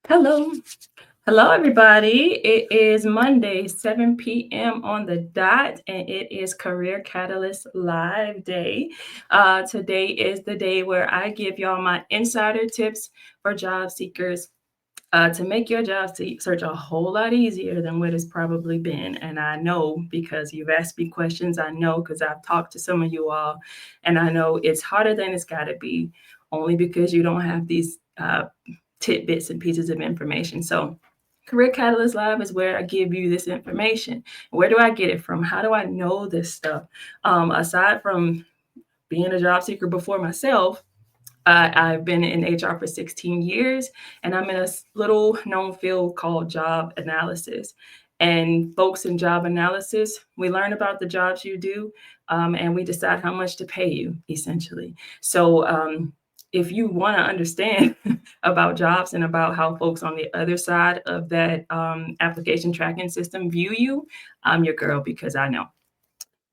Hello. Hello, everybody. It is Monday, 7 p.m. on the dot, and it is Career Catalyst Live Day. Today is the day where I give y'all my insider tips for job seekers to make your search a whole lot easier than what it's probably been. And I know because you've asked me questions, I know because I've talked to some of you all, and I know it's harder than it's got to be only because you don't have these tidbits and pieces of information. So, Career Catalyst Live is where I give you this information. Where do I get it from? How do I know this stuff? Aside from being a job seeker before myself, I've been in HR for 16 years, and I'm in a little known field called job analysis. And folks in job analysis, we learn about the jobs you do, and we decide how much to pay you, essentially. So, if you want to understand about jobs and about how folks on the other side of that application tracking system view you, I'm your girl because I know.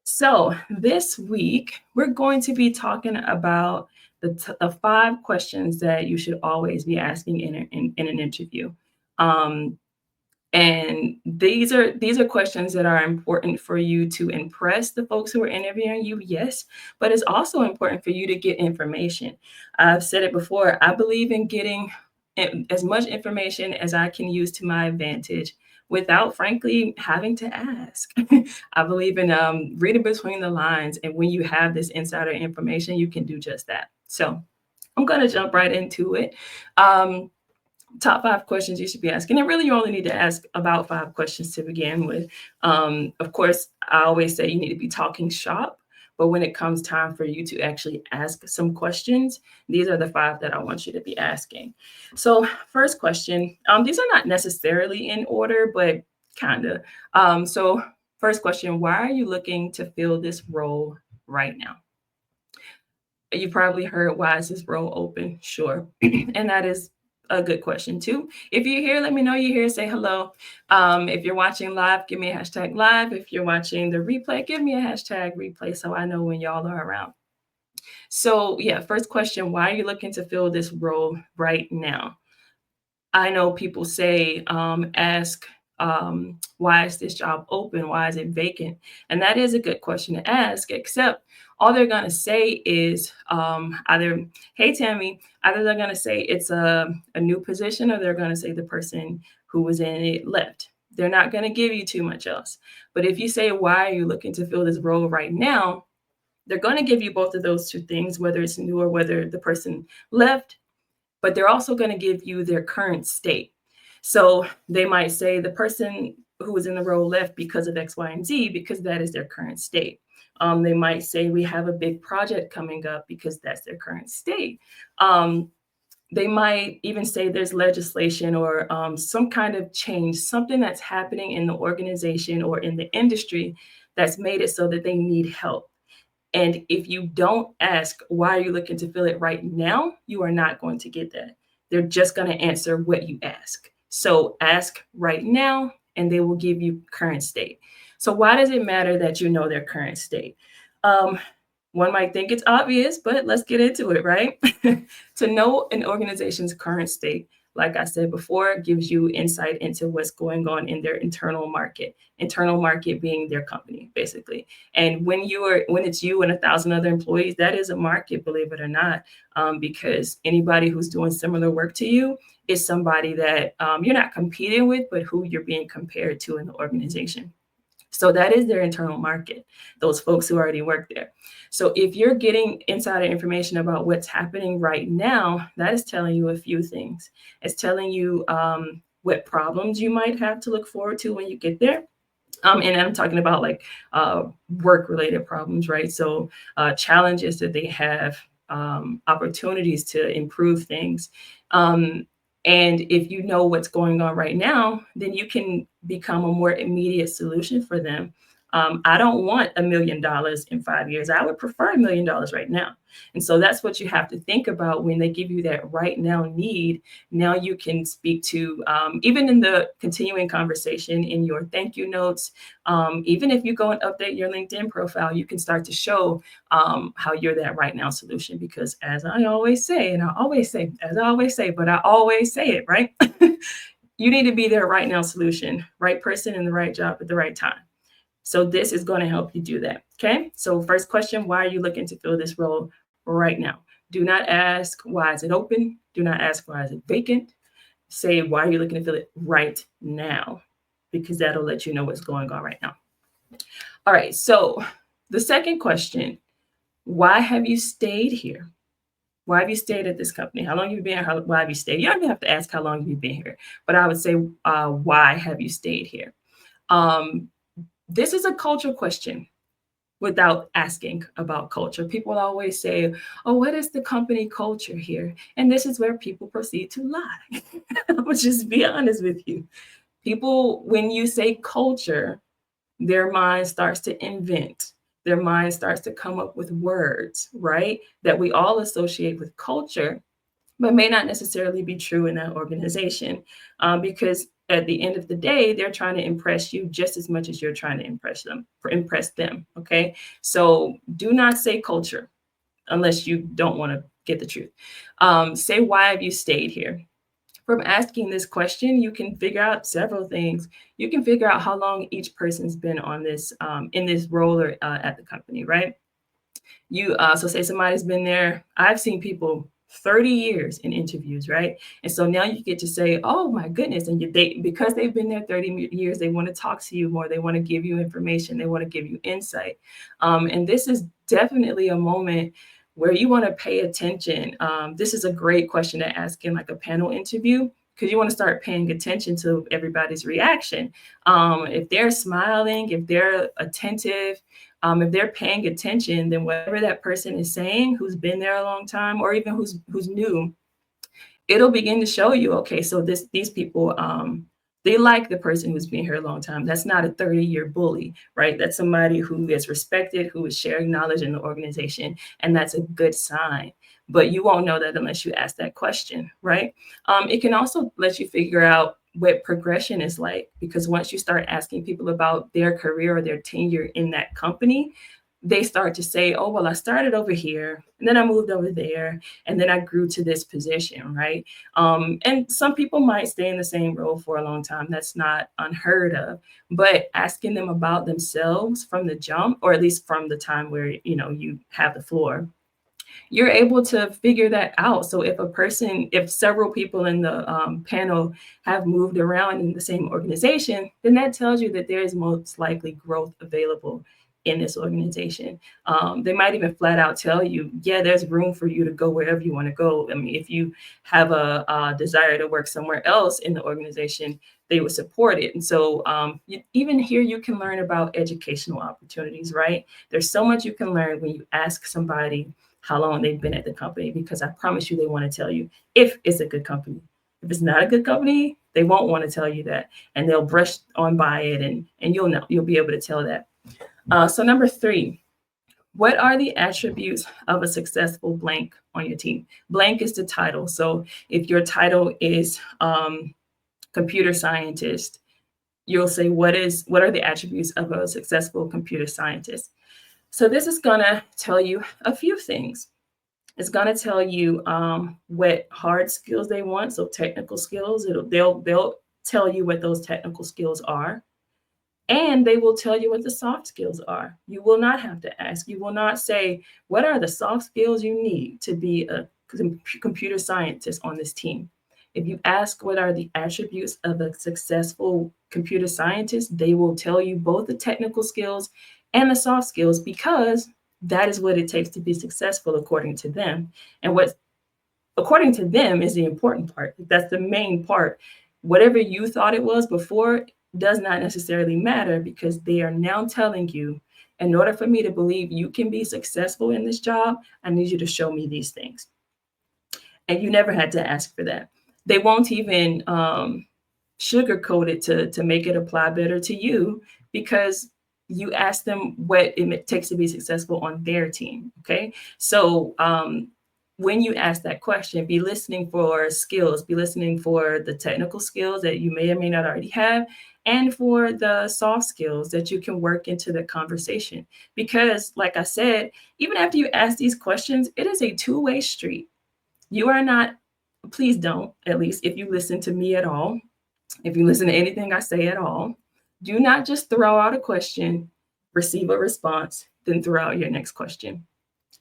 So, this week, we're going to be talking about the five questions that you should always be asking in an interview. Um, and these are questions that are important for you to impress the folks who are interviewing you, yes, but it's also important for you to get information. I've said it before, I believe in getting as much information as I can use to my advantage without frankly having to ask. I believe in reading between the lines, and when you have this insider information, you can do just that. So I'm going to jump right into it. Um, Top five questions you should be asking. And really, you only need to ask about five questions to begin with. Of course, I always say you need to be talking shop. But when it comes time for you to actually ask some questions, these are the five that I want you to be asking. So, first question, these are not necessarily in order, but kind of. So, first question, why are you looking to fill this role right now? You probably heard, why is this role open? Sure. And that is a good question too. If you're here, let me know you're here. Say hello. If you're watching live, give me a hashtag live. If you're watching the replay, give me a hashtag replay so I know when y'all are around. So, yeah, first question, why are you looking to fill this role right now? I know people say, ask, why is this job open? Why is it vacant? And that is a good question to ask, except all they're going to say is either, hey, Tammy, either they're going to say it's a new position or they're going to say the person who was in it left. They're not going to give you too much else. But if you say, why are you looking to fill this role right now? They're going to give you both of those two things, whether it's new or whether the person left, but they're also going to give you their current state. So they might say the person who was in the role left because of X, Y, and Z, because that is their current state. They might say we have a big project coming up because that's their current state. Um, they might even say there's legislation or some kind of change, something that's happening in the organization or in the industry that's made it so that they need help. And if you don't ask, why are you looking to fill it right now? You are not going to get that. They're just going to answer what you ask. So ask right now, and they will give you current state. So why does it matter that you know their current state? Um, One might think it's obvious, but let's get into it, right? To know an organization's current state, like I said before, gives you insight into what's going on in their internal market being their company, basically. And when it's you and 1,000 other employees, that is a market, believe it or not, because anybody who's doing similar work to you is somebody that you're not competing with, but who you're being compared to in the organization. So that is their internal market, those folks who already work there. So if you're getting insider information about what's happening right now, that is telling you a few things. It's telling you what problems you might have to look forward to when you get there. And I'm talking about like work related problems, right? So challenges that they have, opportunities to improve things. Um, and if you know what's going on right now, then you can become a more immediate solution for them. I don't want $1 million in 5 years. I would prefer $1 million right now. And so that's what you have to think about when they give you that right now need. Now you can speak to, even in the continuing conversation in your thank you notes, even if you go and update your LinkedIn profile, you can start to show how you're that right now solution. Because as I always say, and I always say, as I always say, but I always say it, right? You need to be their right now solution, right person in the right job at the right time. So this is going to help you do that. Okay. So first question, why are you looking to fill this role right now? Do not ask, why is it open? Do not ask, why is it vacant? Say, why are you looking to fill it right now? Because that'll let you know what's going on right now. All right. So the second question, why have you stayed here? Why have you stayed at this company? How long have you been here? Why have you stayed? You don't even have to ask how long you've been here, but I would say, why have you stayed here? This is a cultural question without asking about culture. People always say, oh, what is the company culture here? And this is where people proceed to lie. I'll just be honest with you. People, when you say culture, their mind starts to invent. Their mind starts to come up with words, right? That we all associate with culture, but may not necessarily be true in that organization, because at the end of the day, they're trying to impress you just as much as you're trying to impress them. Okay, so do not say culture unless you don't want to get the truth. Say, why have you stayed here? From asking this question, you can figure out several things. You can figure out how long each person's been on this, in this role or at the company, right? So say somebody's been there. I've seen people 30 years in interviews, right? And so now you get to say, oh my goodness. And because they've been there 30 years, they want to talk to you more. They want to give you information. They want to give you insight. And this is definitely a moment where you want to pay attention. This is a great question to ask in like a panel interview, because you want to start paying attention to everybody's reaction. If they're smiling, if they're attentive, if they're paying attention, then whatever that person is saying, who's been there a long time, or even who's new, it'll begin to show you, okay, so these people, they like the person who's been here a long time. That's not a 30-year bully, right? That's somebody who is respected, who is sharing knowledge in the organization, and that's a good sign. But you won't know that unless you ask that question, right? It can also let you figure out what progression is like, because once you start asking people about their career or their tenure in that company, they start to say, oh, well, I started over here, and then I moved over there, and then I grew to this position, right? And some people might stay in the same role for a long time. That's not unheard of. But asking them about themselves from the jump, or at least from the time where you have the floor, you're able to figure that out. So if several people in the panel have moved around in the same organization, then that tells you that there is most likely growth available in this organization. They might even flat out tell you, yeah, there's room for you to go wherever you want to go. I mean, if you have a desire to work somewhere else in the organization, they would support it. And so even here, you can learn about educational opportunities, right? There's so much you can learn when you ask somebody how long they've been at the company, because I promise you, they want to tell you if it's a good company. If it's not a good company, they won't want to tell you that, and they'll brush on by it, and you'll be able to tell that. So number 3, what are the attributes of a successful blank on your team? Blank is the title. So if your title is computer scientist, you'll say, what are the attributes of a successful computer scientist? So this is going to tell you a few things. It's going to tell you what hard skills they want, so technical skills. They'll tell you what those technical skills are, and they will tell you what the soft skills are. You will not have to ask. You will not say, what are the soft skills you need to be a computer scientist on this team? If you ask what are the attributes of a successful computer scientist, they will tell you both the technical skills and the soft skills, because that is what it takes to be successful according to them. And what according to them is the important part. That's the main part. Whatever you thought it was before does not necessarily matter, because they are now telling you, in order for me to believe you can be successful in this job, I need you to show me these things. And you never had to ask for that. They won't even sugarcoat it to make it apply better to you, because you ask them what it takes to be successful on their team. Okay. So when you ask that question, be listening for skills, be listening for the technical skills that you may or may not already have, and for the soft skills that you can work into the conversation. Because, like I said, even after you ask these questions, it is a two-way street. You are not, please don't, at least if you listen to me at all, if you listen to anything I say at all, do not just throw out a question, receive a response, then throw out your next question.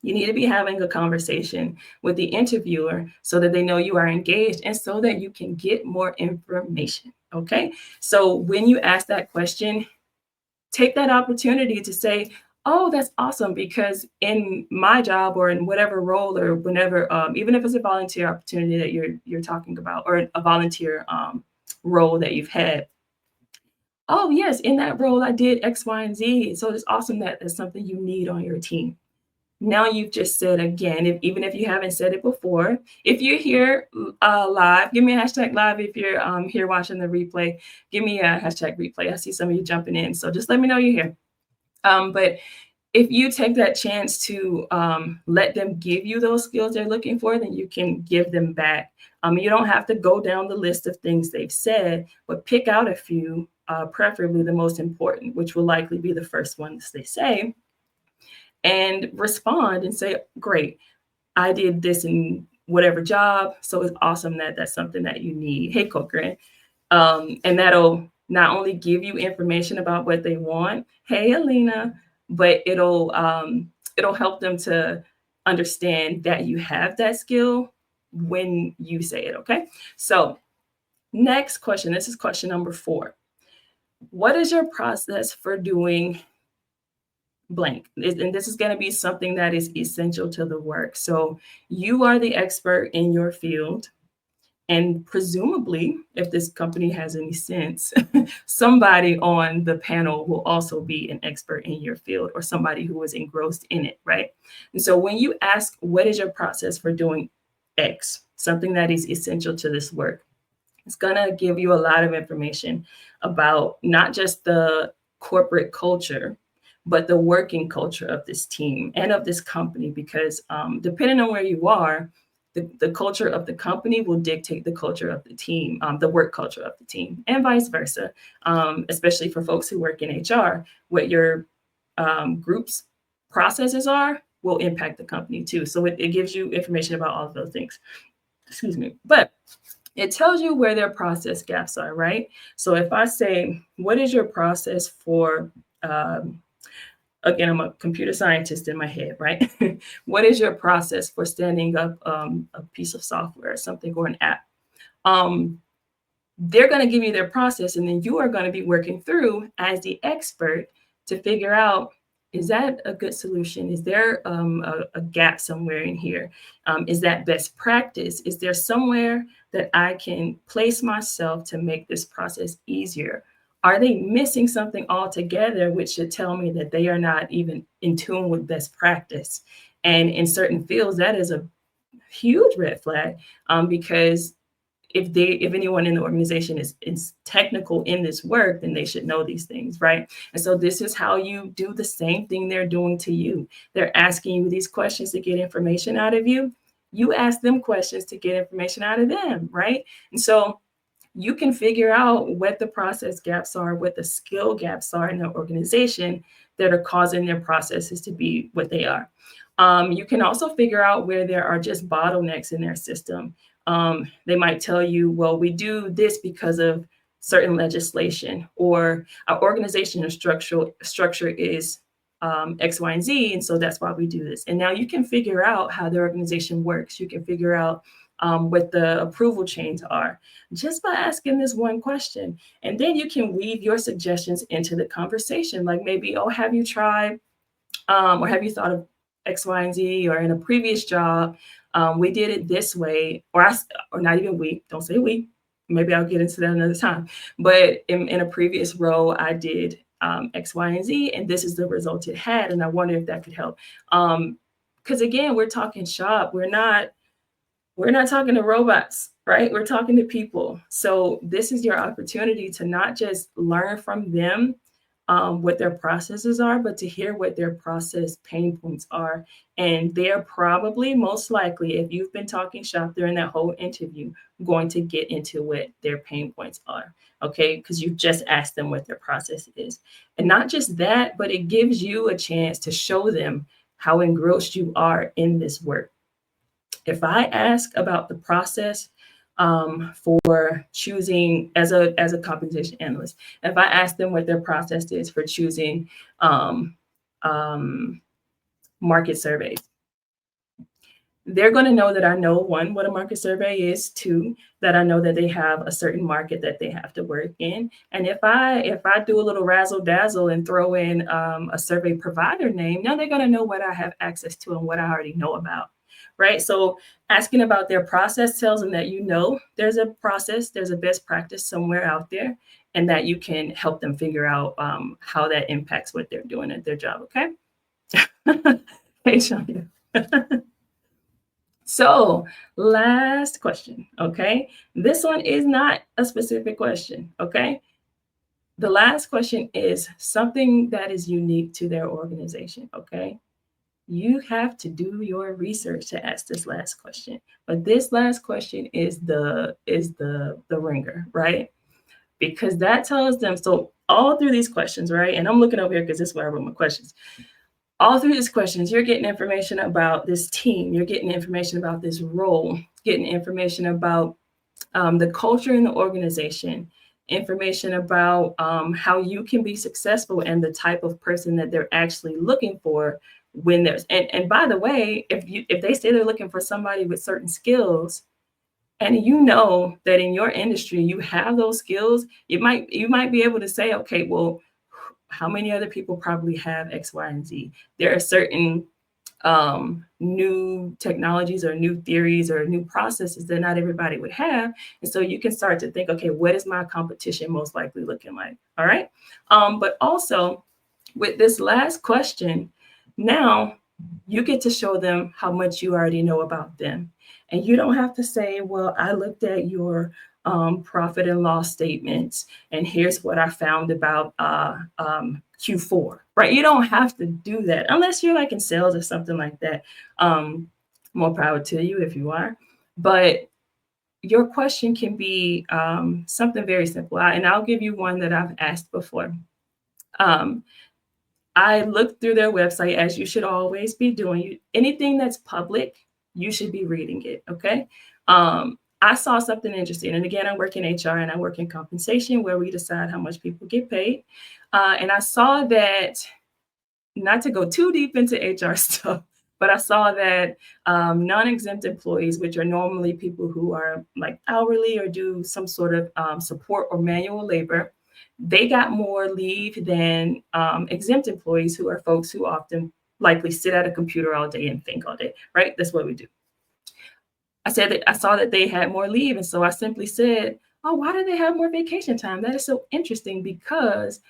You need to be having a conversation with the interviewer so that they know you are engaged and so that you can get more information. Okay. So when you ask that question, take that opportunity to say, oh, that's awesome, because in my job or in whatever role or whenever, even if it's a volunteer opportunity that you're talking about, or a volunteer role that you've had, oh yes, in that role I did X, Y, and Z. So it's awesome that that's something you need on your team. Now you've just said again, even if you haven't said it before, if you're here live, give me a hashtag live. If you're here watching the replay, give me a hashtag replay. I see some of you jumping in, so just let me know you're here. But if you take that chance to let them give you those skills they're looking for, then you can give them back. You don't have to go down the list of things they've said, but pick out a few, preferably the most important, which will likely be the first ones they say, and respond and say, great, I did this in whatever job. So it's awesome that that's something that you need. Hey, Cochran. And that'll not only give you information about what they want. Hey, Alina, but it'll help them to understand that you have that skill when you say it. Okay. So next question. This is question number 4. What is your process for doing blank? And this is going to be something that is essential to the work. So you are the expert in your field. And presumably, if this company has any sense, somebody on the panel will also be an expert in your field, or somebody who is engrossed in it, right? And so when you ask, what is your process for doing X, something that is essential to this work, it's going to give you a lot of information about not just the corporate culture, but the working culture of this team and of this company. Because depending on where you are, the culture of the company will dictate the culture of the team, the work culture of the team, and vice versa, especially for folks who work in HR. What your group's processes are will impact the company too. So it gives you information about all of those things. Excuse me. But it tells you where their process gaps are, right? So if I say, what is your process for, again, I'm a computer scientist in my head, right? What is your process for standing up a piece of software or something, or an app? They're going to give you their process, and then you are going to be working through as the expert to figure out, is that a good solution? Is there a gap somewhere in here? Is that best practice? Is there somewhere that I can place myself to make this process easier? Are they missing something altogether, which should tell me that they are not even in tune with best practice? And in certain fields, that is a huge red flag, because if anyone in the organization is technical in this work, then they should know these things, right? And so this is how you do the same thing they're doing to you. They're asking you these questions to get information out of you. You ask them questions to get information out of them, right? And so you can figure out what the process gaps are, what the skill gaps are in the organization that are causing their processes to be what they are. You can also figure out where there are just bottlenecks in their system. They might tell you, well, we do this because of certain legislation, or our organizational structure is X, Y, and Z, and so that's why we do this. And now you can figure out how the organization works. You can figure out what the approval chains are just by asking this one question. And then you can weave your suggestions into the conversation. Like maybe, oh, have you tried or have you thought of X, Y, and Z? Or in a previous job, we did it this way, or not even we, don't say we. Maybe I'll get into that another time. But in a previous role, I did X, Y, and Z, and this is the result it had. And I wonder if that could help. Because again, we're talking shop. We're not talking to robots, right? We're talking to people. So this is your opportunity to not just learn from them, what their processes are, but to hear what their process pain points are. And they're probably most likely, if you've been talking shop during that whole interview, going to get into what their pain points are. Okay. Because you just asked them what their process is. And not just that, but it gives you a chance to show them how engrossed you are in this work. If I ask about the process for choosing as a compensation analyst, if I ask them what their process is for choosing um, um, market surveys, they're going to know that I know, one, what a market survey is, two, that I know that they have a certain market that they have to work in. And if I do a little razzle dazzle and throw in a survey provider name, now they're going to know what I have access to and what I already know about. Right. So asking about their process tells them that you know there's a process, there's a best practice somewhere out there, and that you can help them figure out how that impacts what they're doing at their job. Okay. Hey, Shania. So, last question, okay? This one is not a specific question, okay? The last question is something that is unique to their organization, okay? You have to do your research to ask this last question. But this last question is the ringer, right? Because that tells them, so all through these questions, right? And I'm looking over here because this is where I wrote my questions. All through these questions, you're getting information about this team, you're getting information about this role, getting information about the culture in the organization, information about how you can be successful and the type of person that they're actually looking for when there's and by the way, if they say they're looking for somebody with certain skills, and you know that in your industry you have those skills, you might be able to say, okay, well, how many other people probably have X, Y, and Z? There are certain new technologies or new theories or new processes that not everybody would have. And so you can start to think, okay, what is my competition most likely looking like? All right. But also with this last question, now you get to show them how much you already know about them. And you don't have to say, well, I looked at your profit and loss statements, and here's what I found about Q4, right? You don't have to do that unless you're like in sales or something like that. More power to you if you are. But your question can be something very simple. And I'll give you one that I've asked before. Um, I looked through their website, as you should always be doing. Anything that's public, you should be reading it. Okay. I saw something interesting. And again, I work in HR and I work in compensation where we decide how much people get paid. And I saw that, not to go too deep into HR stuff, but I saw that non-exempt employees, which are normally people who are like hourly or do some sort of support or manual labor, they got more leave than exempt employees, who are folks who often likely sit at a computer all day and think all day, right? That's what we do. I said that I saw that they had more leave. And so I simply said, oh, why do they have more vacation time? That is so interesting because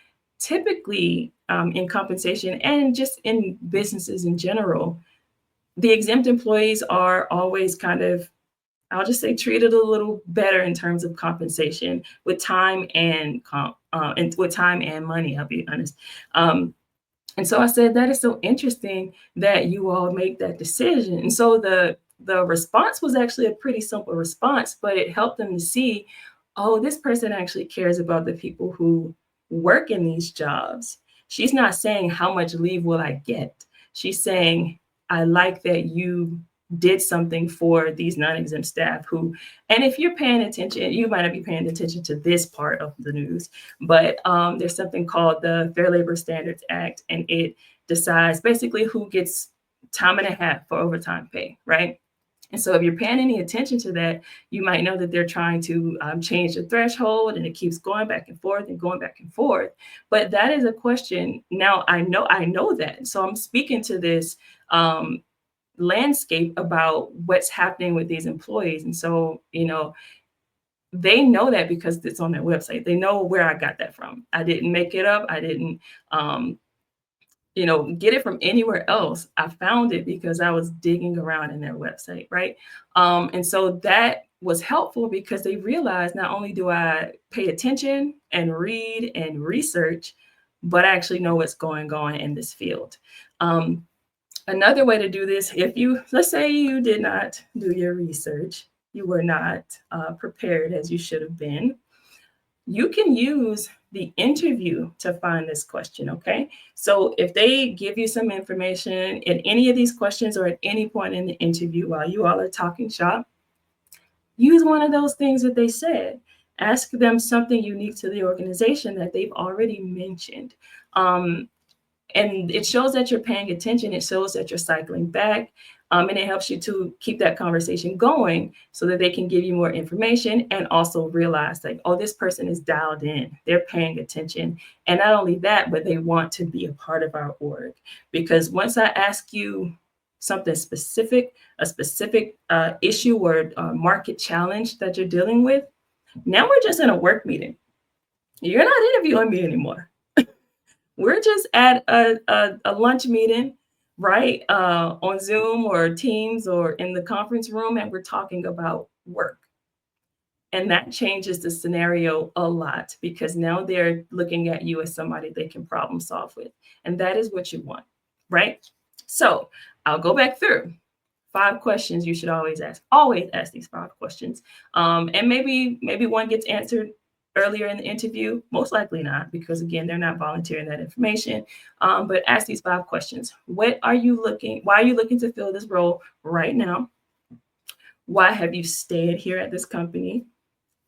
typically in compensation and just in businesses in general, the exempt employees are always kind of, I'll just say, treated a little better in terms of compensation with time and with time and money. I'll be honest. And so I said, that is so interesting that you all make that decision. And so the response was actually a pretty simple response, but it helped them to see, oh, this person actually cares about the people who work in these jobs. She's not saying how much leave will I get. She's saying, I like that you did something for these non-exempt staff who, and if you're paying attention, you might not be paying attention to this part of the news, but there's something called the Fair Labor Standards Act, and it decides basically who gets time and a half for overtime pay, right? And so if you're paying any attention to that, you might know that they're trying to change the threshold, and it keeps going back and forth and going back and forth. But that is a question. Now I know that. So I'm speaking to this landscape about what's happening with these employees. And so, they know that because it's on their website. They know where I got that from. I didn't make it up. I didn't um, get it from anywhere else. I found it because I was digging around in their website, right? And so that was helpful because they realized not only do I pay attention and read and research, but I actually know what's going on in this field. Um, Another way to do this, if you, let's say you did not do your research, you were not prepared as you should have been, you can use the interview to find this question, okay? So if they give you some information in any of these questions or at any point in the interview while you all are talking shop, use one of those things that they said. Ask them something unique to the organization that they've already mentioned. Um, and it shows that you're paying attention. It shows that you're cycling back. And it helps you to keep that conversation going so that they can give you more information and also realize, like, oh, this person is dialed in, they're paying attention. And not only that, but they want to be a part of our org. Because once I ask you something specific, a specific issue or market challenge that you're dealing with, now we're just in a work meeting. You're not interviewing me anymore. We're just at a lunch meeting, right? On Zoom or Teams or in the conference room, and we're talking about work. And that changes the scenario a lot because now they're looking at you as somebody they can problem solve with. And that is what you want, right? So I'll go back through 5 questions you should always ask. Always ask these 5 questions. And maybe one gets answered earlier in the interview. Most likely not, because again, they're not volunteering that information. But ask these 5 questions. What are you looking? Why are you looking to fill this role right now? Why have you stayed here at this company?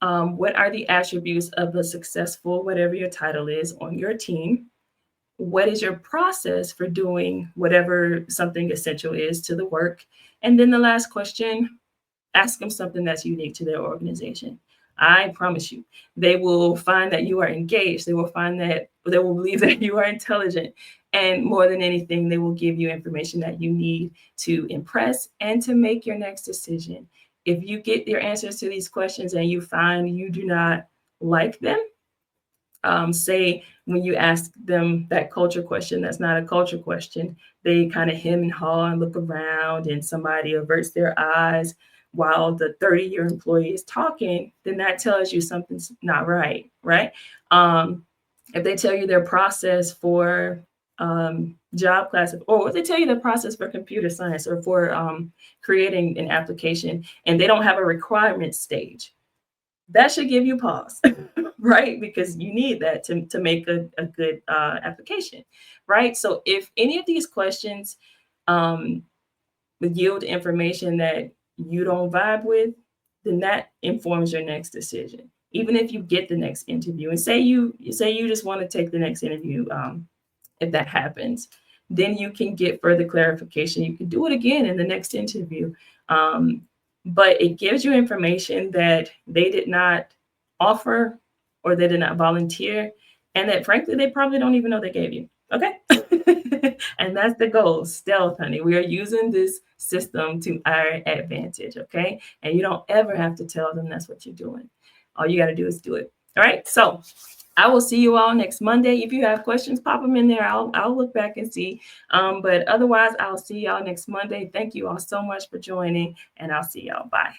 What are the attributes of a successful, whatever your title is, on your team? What is your process for doing whatever something essential is to the work? And then the last question, ask them something that's unique to their organization. I promise you, they will find that you are engaged. They will find that they will believe that you are intelligent. And more than anything, they will give you information that you need to impress and to make your next decision. If you get your answers to these questions and you find you do not like them, say when you ask them that culture question, that's not a culture question, they kind of hem and haw and look around and somebody averts their eyes while the 30-year employee is talking, then that tells you something's not right, right? If they tell you their process for job class, or if they tell you the process for computer science or for creating an application and they don't have a requirement stage, that should give you pause, right? Because you need that to make a good application, right? So if any of these questions um, yield information that you don't vibe with, then that informs your next decision. Even if you get the next interview, and say you just want to take the next interview, if that happens, then you can get further clarification. You can do it again in the next interview. Um, but it gives you information that they did not offer or they did not volunteer, and that frankly, they probably don't even know they gave you. Okay. And that's the goal. Stealth, honey. We are using this system to our advantage. Okay. And you don't ever have to tell them that's what you're doing. All you got to do is do it. All right. So I will see you all next Monday. If you have questions, pop them in there. I'll look back and see. But otherwise, I'll see y'all next Monday. Thank you all so much for joining, and I'll see y'all. Bye.